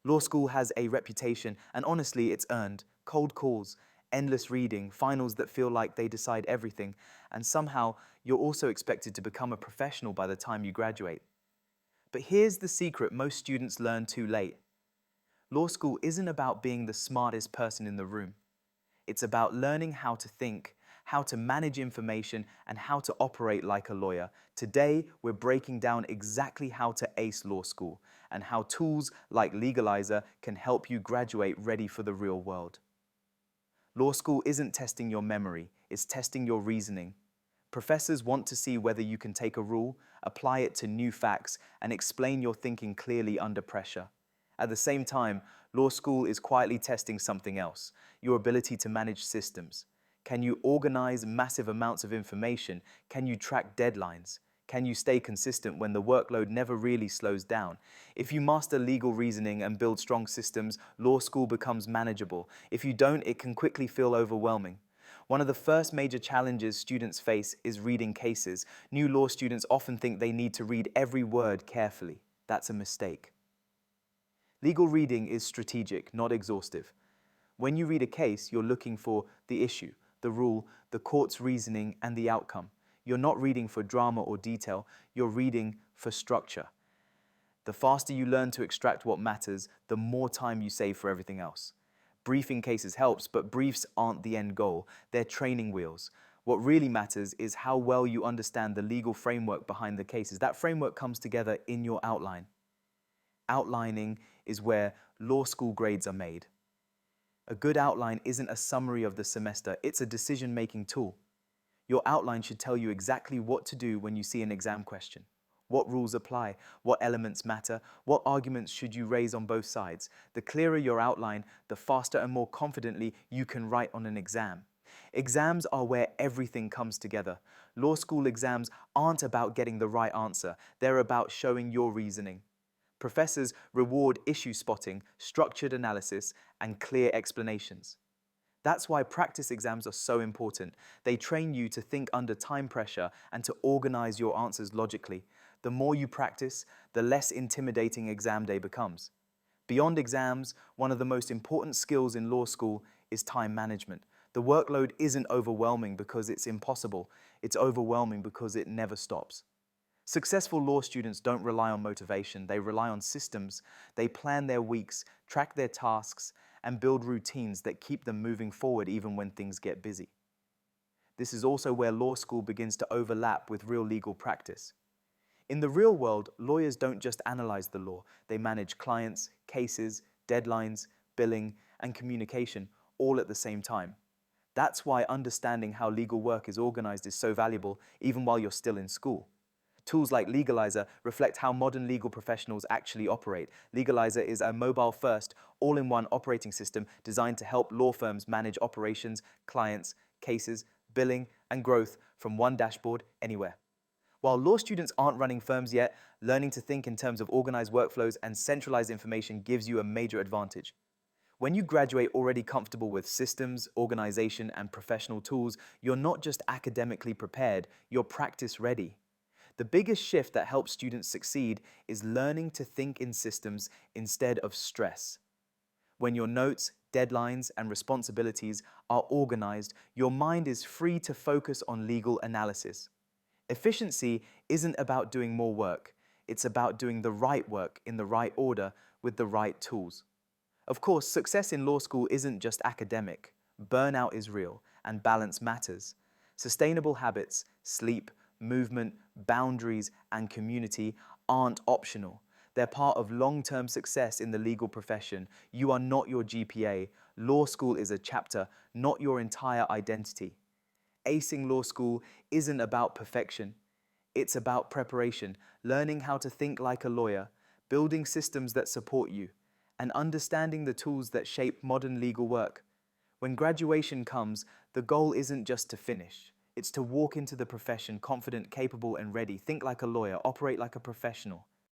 Law school has a reputation, and honestly, it's earned. Cold calls, endless reading, finals that feel like they decide everything, and somehow you're also expected to become a professional by the time you graduate. But here's the secret most students learn too late. Law school isn't about being the smartest person in the room. It's about learning how to think, how to manage information, and how to operate like a lawyer. Today, we're breaking down exactly how to ace law school and how tools like Legalizer can help you graduate ready for the real world. Law school isn't testing your memory, it's testing your reasoning. Professors want to see whether you can take a rule, apply it to new facts, and explain your thinking clearly under pressure. At the same time, law school is quietly testing something else, your ability to manage systems. Can you organize massive amounts of information? Can you track deadlines? Can you stay consistent when the workload never really slows down? If you master legal reasoning and build strong systems, law school becomes manageable. If you don't, it can quickly feel overwhelming. One of the first major challenges students face is reading cases. New law students often think they need to read every word carefully. That's a mistake. Legal reading is strategic, not exhaustive. When you read a case, you're looking for the issue, the rule, the court's reasoning, and the outcome. You're not reading for drama or detail, you're reading for structure. The faster you learn to extract what matters, the more time you save for everything else. Briefing cases helps, but briefs aren't the end goal. They're training wheels. What really matters is how well you understand the legal framework behind the cases. That framework comes together in your outline. Outlining is where law school grades are made. A good outline isn't a summary of the semester, it's a decision-making tool. Your outline should tell you exactly what to do when you see an exam question. What rules apply? What elements matter? What arguments should you raise on both sides? The clearer your outline, the faster and more confidently you can write on an exam. Exams are where everything comes together. Law school exams aren't about getting the right answer, they're about showing your reasoning. Professors reward issue spotting, structured analysis, and clear explanations. That's why practice exams are so important. They train you to think under time pressure and to organize your answers logically. The more you practice, the less intimidating exam day becomes. Beyond exams, one of the most important skills in law school is time management. The workload isn't overwhelming because it's impossible. It's overwhelming because it never stops. Successful law students don't rely on motivation, they rely on systems. They plan their weeks, track their tasks, and build routines that keep them moving forward even when things get busy. This is also where law school begins to overlap with real legal practice. In the real world, lawyers don't just analyze the law, they manage clients, cases, deadlines, billing, and communication all at the same time. That's why understanding how legal work is organized is so valuable even while you're still in school. Tools like Legalizer reflect how modern legal professionals actually operate. Legalizer is a mobile-first, all-in-one operating system designed to help law firms manage operations, clients, cases, billing, and growth from one dashboard anywhere. While law students aren't running firms yet, learning to think in terms of organized workflows and centralized information gives you a major advantage. When you graduate already comfortable with systems, organization, and professional tools, you're not just academically prepared, you're practice ready. The biggest shift that helps students succeed is learning to think in systems instead of stress. When your notes, deadlines, and responsibilities are organized, your mind is free to focus on legal analysis. Efficiency isn't about doing more work, it's about doing the right work in the right order with the right tools. Of course, success in law school isn't just academic. Burnout is real, and balance matters. Sustainable habits, sleep, movement, boundaries, and community aren't optional. They're part of long-term success in the legal profession. You are not your GPA. Law school is a chapter, not your entire identity. Acing law school isn't about perfection. It's about preparation, learning how to think like a lawyer, building systems that support you, and understanding the tools that shape modern legal work. When graduation comes, the goal isn't just to finish. It's to walk into the profession confident, capable, and ready. Think like a lawyer, operate like a professional.